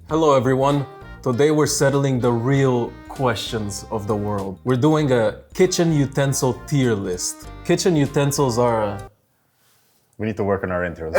Hello everyone. Today we're settling the real questions of the world. We're doing a kitchen utensil tier list. Kitchen utensils are We need to work on our intros.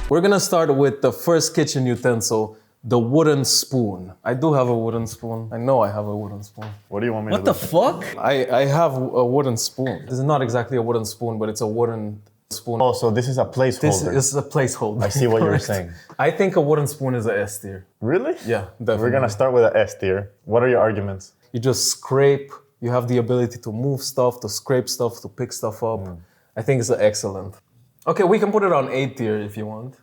We're gonna start with the first kitchen utensil, the wooden spoon. I do have a wooden spoon. I know I have a wooden spoon. What do you want me What to the do? fuck? I have a wooden spoon. This is not exactly a wooden spoon, but it's a wooden spoon. Oh, so this is a placeholder. This is a placeholder. I see what you're Correct. saying. I think a wooden spoon is a S tier. Really? Yeah, definitely. We're gonna start with an S tier. What are your arguments? You just scrape. You have the ability to move stuff, to scrape stuff, to pick stuff up. I think it's excellent. Okay, we can put it on A tier if you want.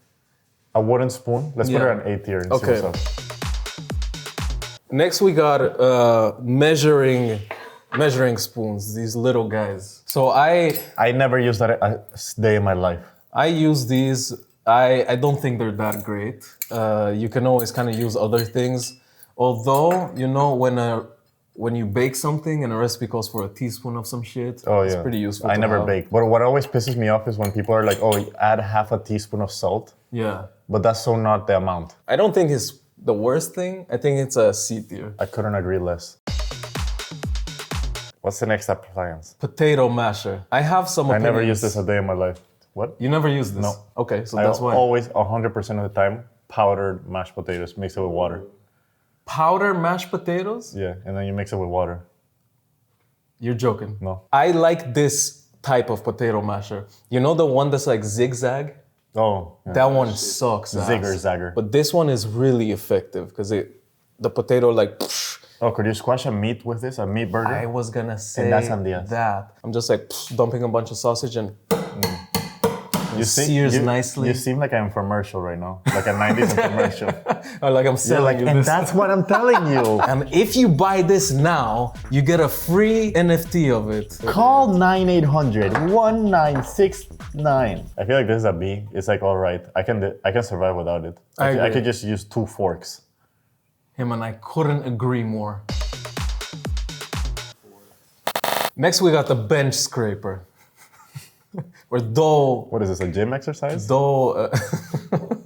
A wooden spoon? Let's put Yeah. it on A tier and Okay. see what's up. Next, we got measuring spoons. These little guys. So I never used that a day in my life. I use these. I don't think they're that great. You can always kind of use other things. Although, you know, when you bake something and a recipe calls for a teaspoon of some shit, Oh, it's yeah. pretty useful. I to never have. bake. But what always pisses me off is when people are like, oh, add half a teaspoon of salt. Yeah. But that's so not the amount. I don't think it's the worst thing. I think it's a C tier. I couldn't agree less. What's the next appliance? Potato masher. I have some I opinions. never used this a day in my life. What? You never used this? No. Okay, so I that's why. always, 100% of the time, powdered mashed potatoes, mix it with water. Powder mashed potatoes? Yeah, and then you mix it with water. You're joking. No. I like this type of potato masher. You know the one that's like zigzag? Oh, yeah. That one sucks ass. Zigger zagger. But this one is really effective because the potato like. Oh, could you squash a meat with this? A meat burger? I was gonna say that's sandías. that. I'm just like dumping a bunch of sausage and you sears nicely. You seem like an infomercial right now, like a 90s infomercial. Or like I'm You're selling like, you and this. that's what I'm telling you. And if you buy this now, you get a free NFT of it. Call 9-800-1969. I feel like this is a B. It's like all right. I can survive without it. I I agree. could just use 2 forks. Him and I couldn't agree more. Next, we got the bench scraper. Or dough. What is this? A gym exercise? Dough.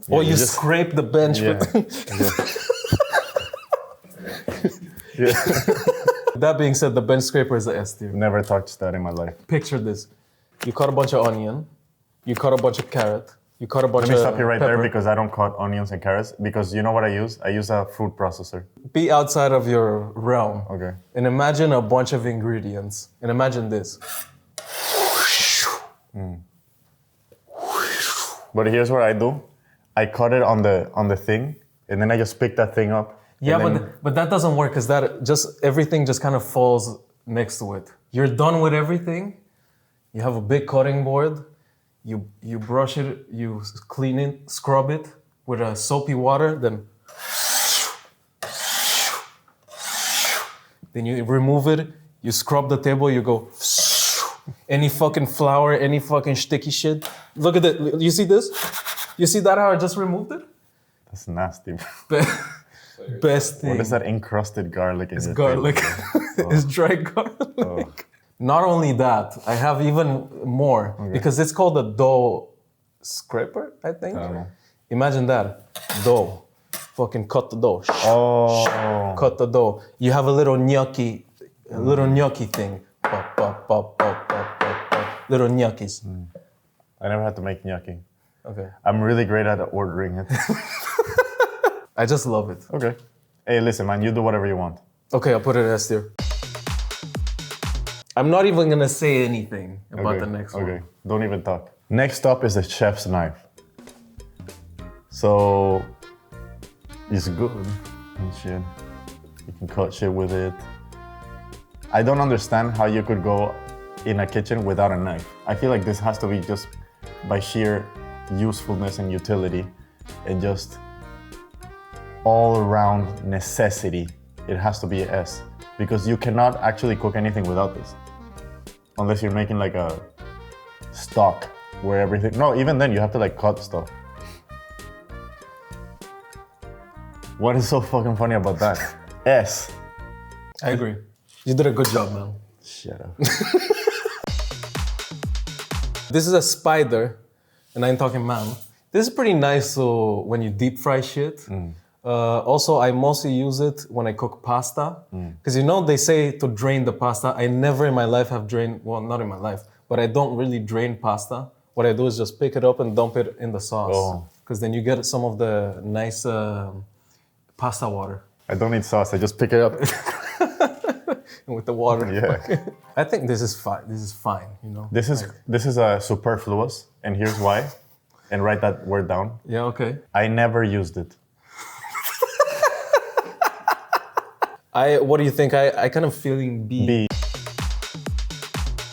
Or you just- scrape the bench Yeah. with. Yeah. That being said, the bench scraper is a S tier. Never touched that in my life. Picture this. You cut a bunch of onion. You cut a bunch of carrot. You cut a bunch Let of me stop you right pepper. there because I don't cut onions and carrots. Because you know what I use? I use a food processor. Be outside of your realm. Okay. And imagine a bunch of ingredients. And imagine this. But here's what I do. I cut it on the thing, and then I just pick that thing up. Yeah, and then- but that doesn't work because that just everything just kind of falls next to it. You're done with everything. You have a big cutting board. You brush it. You clean it, scrub it with a soapy water. Then you remove it. You scrub the table. You go. Any fucking flour, any fucking sticky shit. Look at it. You see this? You see that? How I just removed it? That's nasty. Best thing. What is that encrusted garlic in It's your garlic. table? It's dry garlic. Not only that, I have even more because it's called a dough scraper, I think. Imagine that. Dough. Fucking cut the dough. Oh. Cut the dough. You have a little gnocchi thing. Pop, pop, pop, pop, pop, pop, pop. Little gnocchis. I never had to make gnocchi. Okay. I'm really great at ordering it. I just love it. Okay. Hey, listen, man, you do whatever you want. Okay, I'll put it as tier. I'm not even gonna say anything about the next one. Okay, don't even talk. Next up is the chef's knife. So, it's good and shit. You can cut shit with it. I don't understand how you could go in a kitchen without a knife. I feel like this has to be just by sheer usefulness and utility and just all-around necessity. It has to be an S because you cannot actually cook anything without this. Unless you're making like a stock where everything, no, even then you have to like cut stuff. What is so fucking funny about that? S. I agree. You did a good job, man. Shut up. This is a spider and I'm talking man. This is pretty nice so when you deep fry shit. Also, I mostly use it when I cook pasta. Because you know, they say to drain the pasta. I never in my life have drained, well, not in my life, but I don't really drain pasta. What I do is just pick it up and dump it in the sauce. Because then you get some of the nice pasta water. I don't need sauce, I just pick it up. With the water. Yeah. I think this is fine. This is fine, you know. This is superfluous, and here's why. And write that word down. Yeah, okay. I never used it. What do you think? I kind of feeling B.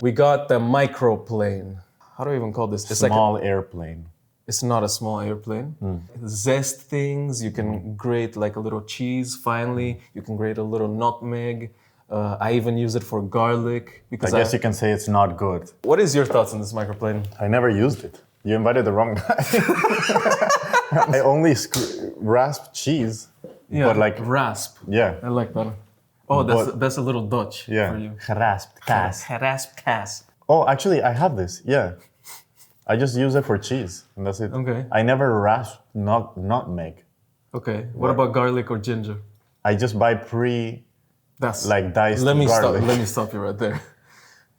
We got the Microplane. How do I even call this? It's Small airplane. It's not a small airplane. Zest things. You can grate like a little cheese finely. You can grate a little nutmeg. I even use it for garlic. Because I guess you can say it's not good. What is your thoughts on this Microplane? I never used it. You invited the wrong guy. I only rasp cheese. Yeah, but like rasp. Yeah. I like that. Oh, that's a little Dutch for you. Geraspt kaas. Geraspt kaas. Oh, actually, I have this. Yeah. I just use it for cheese, and that's it. Okay. I never rasp nutmeg. Okay. What about garlic or ginger? I just buy That's like diced Let garlic. me stop you right there.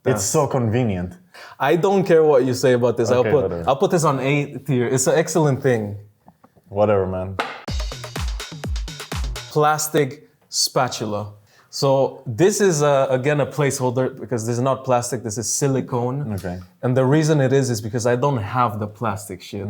It's so convenient. I don't care what you say about this. Okay, whatever. I'll put this on A tier. It's an excellent thing. Whatever, man. Plastic spatula. So this is again a placeholder because this is not plastic. This is silicone. Okay. And the reason it is because I don't have the plastic shit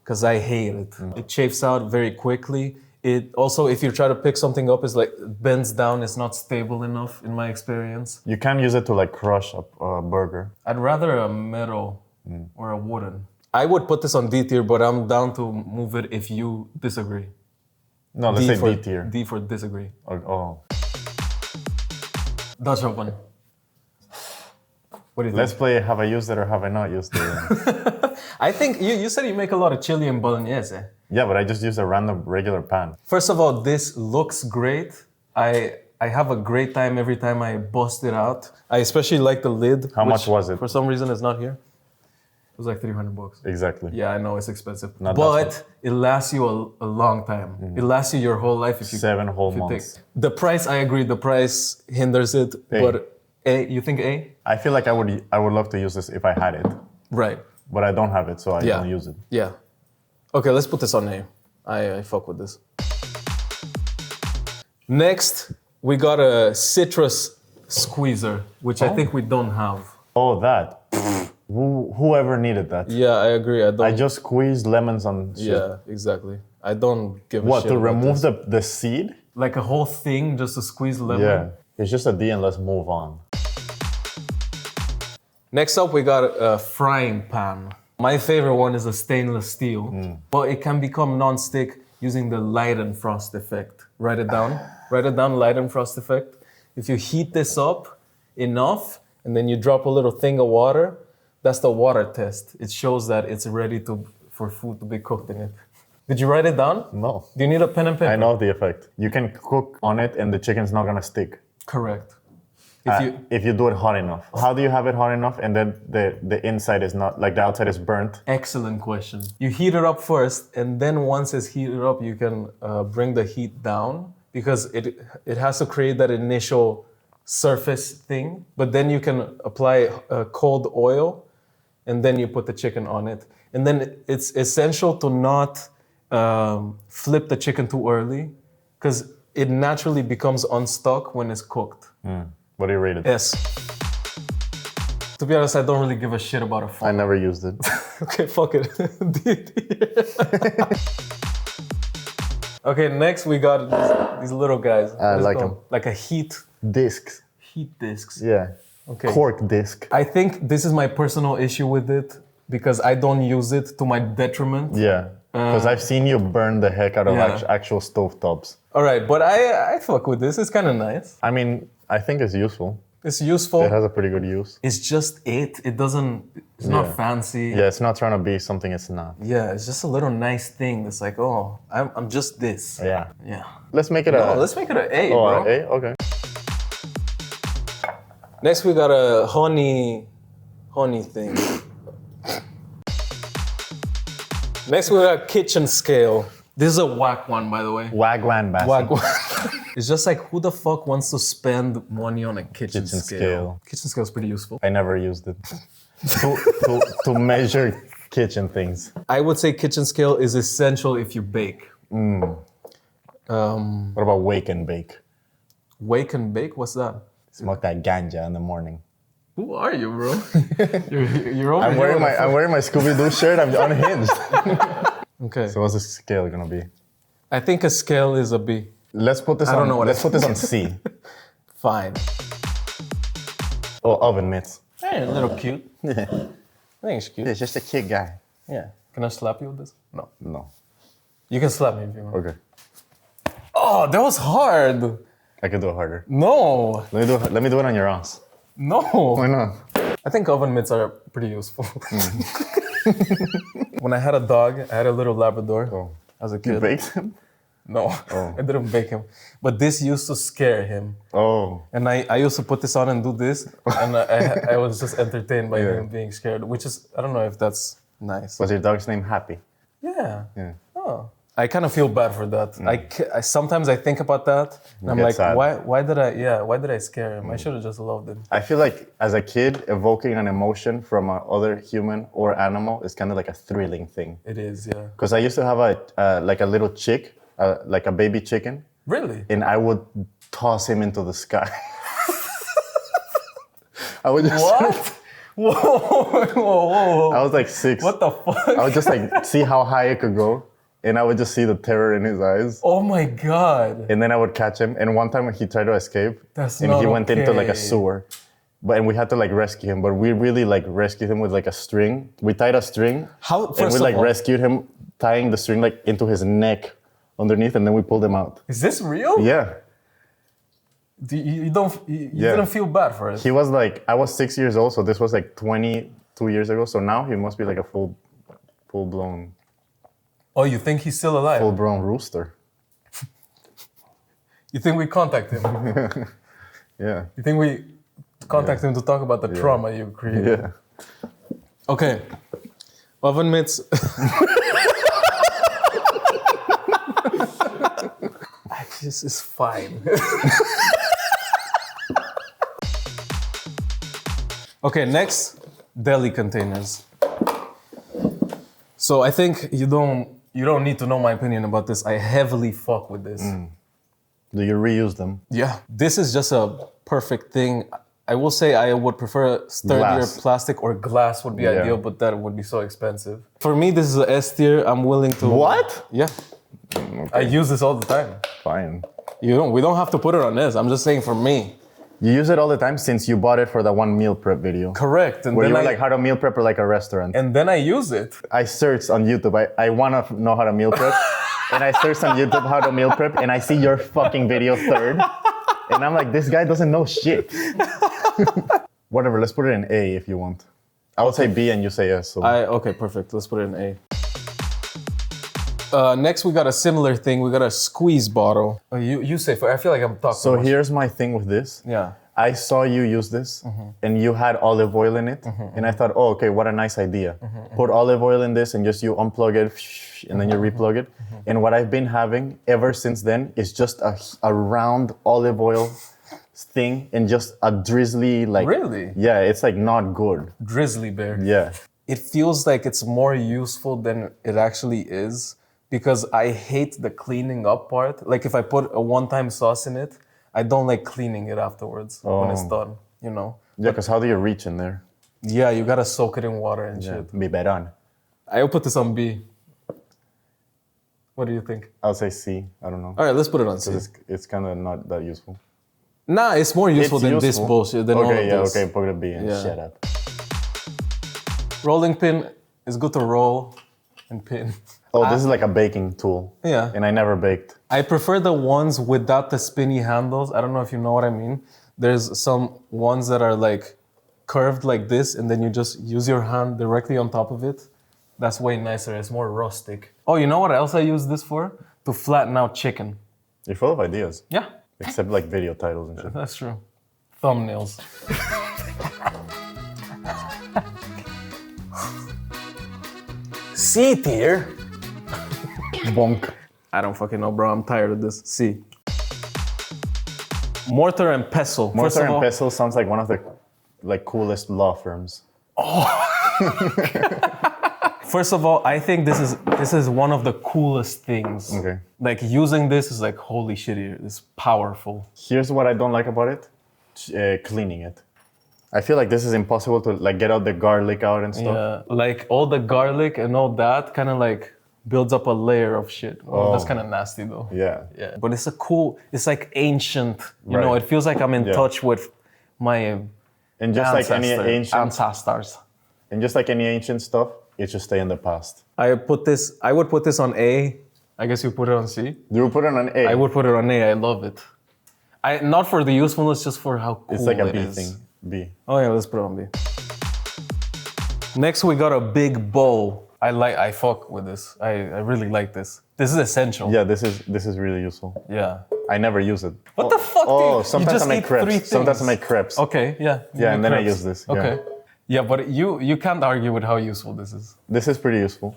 because I hate it. It chafes out very quickly. It also, if you try to pick something up, it's like it bends down. It's not stable enough in my experience. You can use it to like crush a burger. I'd rather a metal or a wooden. I would put this on D tier, but I'm down to move it if you disagree. No, let's say D tier. D for disagree. Oh. Dutch Open. What do you think? Let's play have I used it or have I not used it? I think you said you make a lot of chili and bolognese. Yeah, but I just used a random regular pan. First of all, this looks great. I have a great time every time I bust it out. I especially like the lid. How much was it? For some reason, it's not here. It was like $300. Exactly. Yeah, I know it's expensive, Not but it lasts you a long time. It lasts you your whole life if you 7 whole if you months. take. The price, I agree. The price hinders it, A. but A. You think A? I feel like I would love to use this if I had it, Right. but I don't have it, so I Yeah. don't use it. Yeah. Okay, let's put this on A. I fuck with this. Next, we got a citrus squeezer, which I think we don't have. Oh, that. Whoever needed that. Yeah, I agree. I just squeezed lemons on shit. Yeah, exactly. I don't give a What, shit to about remove this. the seed? Like a whole thing just to squeeze lemon? Yeah. It's just a D and let's move on. Next up, we got a frying pan. My favorite one is a stainless steel, but it can become non-stick using the light and frost effect. Write it down. Write it down, light and frost effect. If you heat this up enough, and then you drop a little thing of water, that's the water test. It shows that it's ready for food to be cooked in it. Did you write it down? No. Do you need a pen and paper? I know the effect. You can cook on it and the chicken's not gonna stick. Correct. If you do it hot enough. How do you have it hot enough and then the inside is not, like the outside is burnt? Excellent question. You heat it up first, and then once it's heated up, you can bring the heat down because it has to create that initial surface thing. But then you can apply cold oil, and then you put the chicken on it. And then it's essential to not flip the chicken too early because it naturally becomes unstuck when it's cooked. What do you rate it? S. To be honest, I don't really give a shit about a I font. never used it. Okay, fuck it. Okay, next we got these little guys. I like them. Like a heat Discs. discs. Yeah. Okay. Cork disc. I think this is my personal issue with it because I don't use it to my detriment. Yeah. Because I've seen you burn the heck out of Yeah. actual stovetops. All right, but I fuck with this. It's kind of nice. I mean, I think it's useful. It's useful. It has a pretty good use. It's just it. It doesn't. It's Yeah. not fancy. Yeah, it's not trying to be something it's not. Yeah, it's just a little nice thing. It's like, oh, I'm just this. Yeah. Yeah. Let's make it No, a... let's make it an A, Oh, bro. A? Okay. Next, we got a honey thing. Next we got kitchen scale. This is a whack one, by the way. Wagwan basket. Whack one. It's just like, who the fuck wants to spend money on a kitchen scale? Kitchen scale is pretty useful. I never used it. to measure kitchen things. I would say kitchen scale is essential if you bake. What about wake and bake? Wake and bake? What's that? Smoke that ganja in the morning. Who are you, bro? you're over I'm wearing my Scooby-Doo shirt. I'm unhinged. Okay. So what's the scale gonna be? I think a scale is a B. Let's put this let's put this on C. Fine. Oh, oven mitts. Hey, a little cute. Yeah. I think it's cute. It's just a kid guy. Yeah. Can I slap you with this? No. No. You can slap me if you want. Okay. Oh, that was hard. I could do it harder. No. Let me do it on your ass. No. Why not? I think oven mitts are pretty useful. When I had a dog, I had a little Labrador as a kid. You baked him? No, I didn't bake him. But this used to scare him. Oh. And I used to put this on and do this, and I was just entertained by him being scared, which is, I don't know if that's nice. Was your dog's name Happy? Yeah. Yeah. Oh. I kind of feel bad for that. I sometimes I think about that, and I'm like, sad. why did I scare him? I should have just loved him. I feel like as a kid, evoking an emotion from another human or animal is kind of like a thrilling thing. It is, yeah. Because I used to have a little chick, like a baby chicken. Really? And I would toss him into the sky. I would just... What? Whoa. I was like 6. What the fuck? I would just like see how high it could go. And I would just see the terror in his eyes. Oh my God. And then I would catch him. And one time he tried to escape. And he went into like a sewer. And we had to like rescue him. But we really like rescued him with like a string. We tied a string. And we like rescued him tying the string like into his neck underneath. And then we pulled him out. Is this real? Yeah. You didn't feel bad for it? He was like, I was 6 years old. So this was like 22 years ago. So now he must be like a full blown. Oh, you think he's still alive? Full-blown rooster. You think we contact him? Yeah. You think we contact him to talk about the trauma you created? Yeah. Okay. Oven mitts. This is fine. Okay, next, deli containers. So I think you don't need to know my opinion about this. I heavily fuck with this. Do you reuse them? Yeah. This is just a perfect thing. I will say I would prefer sturdier plastic or glass would be ideal, but that would be so expensive. For me, this is a S tier. I'm willing to... What? Yeah. Okay. I use this all the time. Fine. We don't have to put it on this. I'm just saying for me. You use it all the time since you bought it for that one meal prep video. Correct. And where then you were like how to meal prep like a restaurant. And then I use it. I searched on YouTube. I want to know how to meal prep. And I searched on YouTube how to meal prep. And I see your fucking video third. And I'm like, this guy doesn't know shit. Whatever, let's put it in A if you want. I would say B and you say S. So. Okay, perfect. Let's put it in A. Next, we got a similar thing. We got a squeeze bottle. You say, I feel like I'm talking So here's my thing with this. Yeah. I saw you use this and you had olive oil in it. And I thought, oh, okay, what a nice idea. Put olive oil in this and just you unplug it and then you replug it. And what I've been having ever since then is just a round olive oil thing and just a drizzly like... Really? Yeah, it's like not good. Drizzly bear. Yeah. It feels like it's more useful than it actually is because I hate the cleaning up part. Like if I put a one-time sauce in it, I don't like cleaning it afterwards when it's done, you know? Yeah, because how do you reach in there? Yeah, you gotta soak it in water and shit. Biberon. I'll put this on B. What do you think? I'll say C. I don't know. All right, let's put it on C. It's kind of not that useful. Nah, it's more useful than this bullshit. Than all of this. Okay, put it B and shut up. Rolling pin is good to roll and pin. Oh, this is like a baking tool. Yeah. And I never baked. I prefer the ones without the spinny handles. I don't know if you know what I mean. There's some ones that are like curved like this, and then you just use your hand directly on top of it. That's way nicer. It's more rustic. Oh, you know what else I use this for? To flatten out chicken. You're full of ideas. Yeah. Except like video titles and shit. That's true. Thumbnails. C tier? Bonk. I don't fucking know, bro. I'm tired of this. C. Mortar and pestle. Mortar and pestle sounds like one of the coolest law firms. First of all, I think this is one of the coolest things. Okay. Like using this is like holy shit. It's powerful. Here's what I don't like about it: cleaning it. I feel like this is impossible to like get out the garlic out and stuff. Yeah, like all the garlic and all that kind of like builds up a layer of shit. Oh, that's kind of nasty though. Yeah. Yeah. But it's it's like ancient. You know, Right. it feels like I'm in touch with my And just like any ancient ancestors. And just like any ancient stuff, it should stay in the past. I would put this on A. I guess you put it on C. You would put it on A. I would put it on A. I love it. Not for the usefulness, just for how cool It's like a it B is. thing. B. Oh yeah, let's put it on B. Next, we got a big bowl. I fuck with this. I really like this. This is essential. Yeah, this is really useful. Yeah. I never use it. What the fuck? Oh, dude? sometimes just I make eat 3 crepes. things. Sometimes I make crepes. Okay, yeah. Yeah, and then I crepes. use this. Okay. Yeah, but you can't argue with how useful this is. This is pretty useful.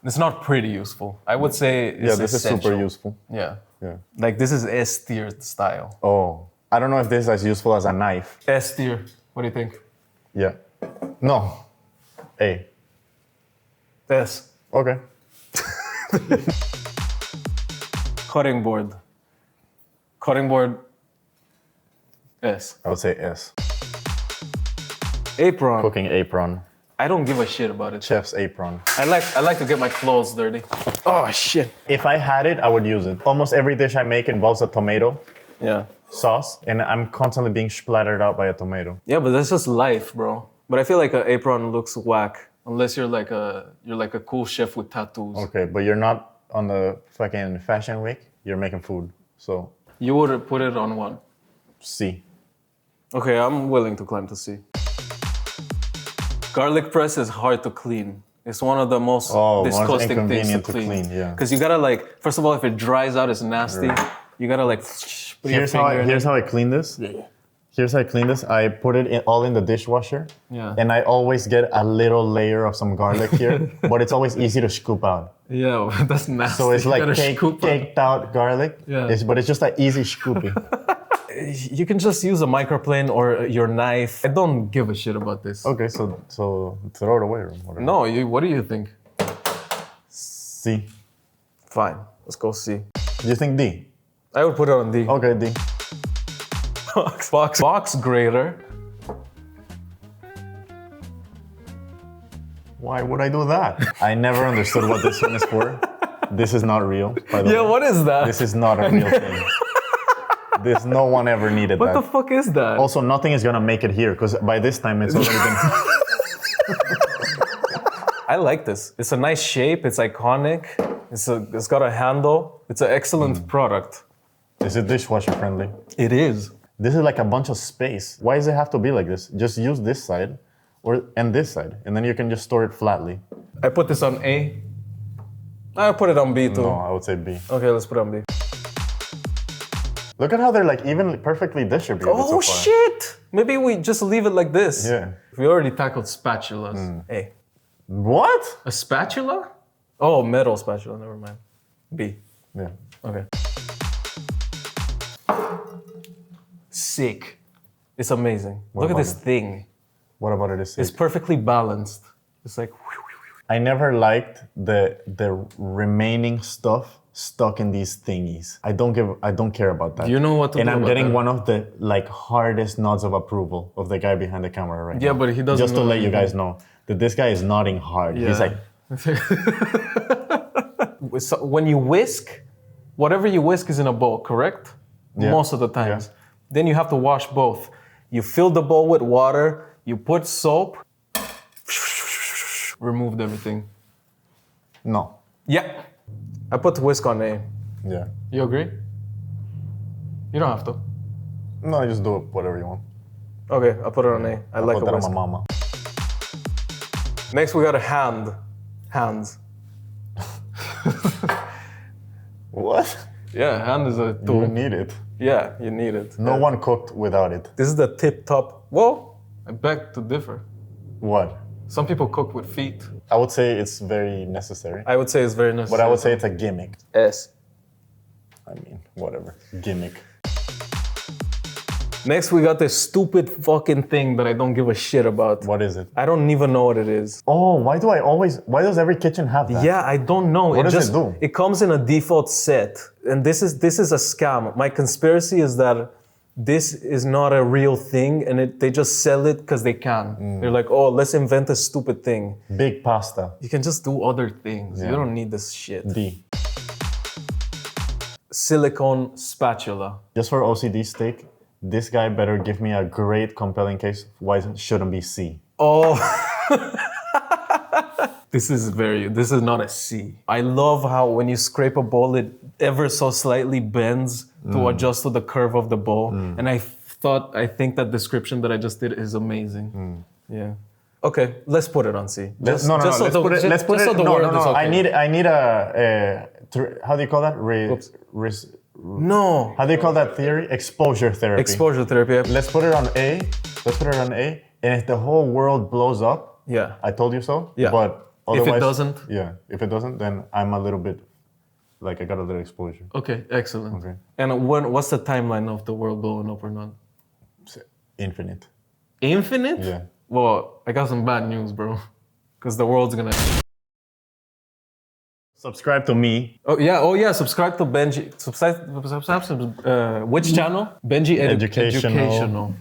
It's not pretty useful. I would say it's This essential. is super useful. Yeah. Yeah. Like this is S tier style. Oh, I don't know if this is as useful as a knife. S tier. What do you think? Yeah. No. A. S. Okay. Cutting board. Cutting board. S. I would say S. Apron. Cooking apron. I don't give a shit about it. Chef's apron. I like to get my clothes dirty. Oh shit. If I had it, I would use it. Almost every dish I make involves a tomato Yeah. sauce, and I'm constantly being splattered out by a tomato. Yeah, but that's just life, bro. But I feel like an apron looks whack unless you're like a cool chef with tattoos. Okay, but you're not on the fucking fashion week. You're making food, so You would put it on one. C. Okay, I'm willing to climb to C. Garlic press is hard to clean. It's one of the most disgusting things to inconvenient to clean. clean, yeah. Because you gotta like, first of all, if it dries out, it's nasty. Right. You gotta like put your Here's how finger in here's it. how I clean this. Yeah. Here's how I clean this. I put it all in the dishwasher. Yeah. And I always get a little layer of some garlic here, but it's always easy to scoop out. Yeah, that's nasty. So it's You like gotta scoop it. caked out garlic. Yeah. But it's just an easy scooping. You can just use a microplane or your knife. I don't give a shit about this. Okay, so throw it away or whatever. No, what do you think? C. Fine, let's go C. You think D? I would put it on D. Okay, D. Box grater. Why would I do that? I never understood what this one is for. This is not real, by the Yeah, way. what is that? This is not a real thing. No one ever needed What that. the fuck is that? Also, nothing is gonna make it here because by this time it's already been. I like this. It's a nice shape. It's iconic. It's got a handle. It's an excellent product. Is it dishwasher friendly? It is. This is like a bunch of space. Why does it have to be like this? Just use this side and this side, and then you can just store it flatly. I put this on A. I put it on B too. No, I would say B. Okay, let's put it on B. Look at how they're like even perfectly distributed so Oh far. shit! Maybe we just leave it like this. Yeah. We already tackled spatulas. A. What? A spatula? Oh, metal spatula. Never mind. B. Yeah. Okay. Sick. It's amazing. Look at about this it? thing. What about it? It's perfectly balanced. It's like. I never liked the remaining stuff stuck in these thingies. I don't care about that. Do you know what to and do I'm about getting that? one of the like hardest nods of approval of the guy behind the camera right now. Yeah, but he doesn't Just to know let you either. guys know that this guy is nodding hard. He's like, So when you whisk, whatever you whisk is in a bowl, correct? Yeah. Most of the times. Yeah. Then you have to wash both. You fill the bowl with water, you put soap, removed everything. no. Yeah. I put whisk on A. Yeah. You agree? You don't have to. No, just do it whatever you want. Okay, I put it on A. I like Put a that on whisk. my mama. Next we got a hand. Hands. What? Yeah, hand is a You tool. need it. Yeah, you need it. No one cooked without it. This is the tip top. Well, I beg to differ. What? Some people cook with feet. I would say it's very necessary. I would say it's very necessary. But I would say it's a gimmick. S. I mean, whatever. Gimmick. Next, we got this stupid fucking thing that I don't give a shit about. What is it? I don't even know what it is. Oh, why does every kitchen have that? Yeah, I don't know. What does it do? It comes in a default set. And this is a scam. My conspiracy is that this is not a real thing and they just sell it because they can. They're like, oh, let's invent a stupid thing. Big pasta. You can just do other things. Yeah. You don't need this shit. D. Silicone spatula. Just for OCD's sake, this guy better give me a great compelling case why it shouldn't be C. Oh. This is not a C. I love how when you scrape a bowl, it ever so slightly bends to adjust to the curve of the bowl. And I think that description that I just did is amazing. Yeah. Okay, let's put it on C. Let's put it. I need a how do you call that? No. How do you call that theory? Exposure therapy. Exposure therapy. Let's put it on A. And if the whole world blows up, Yeah. I told you so. Yeah. But otherwise, If it doesn't? Yeah. If it doesn't, then I'm a little bit like I got a little exposure. Okay, excellent. Okay. And what's the timeline of the world blowing up or not? Infinite. Infinite? Yeah. Well, I got some bad news, bro. Because the world's gonna... Subscribe to me. Oh yeah, subscribe to Benji. Subscribe which channel? Benji Educational. Educational.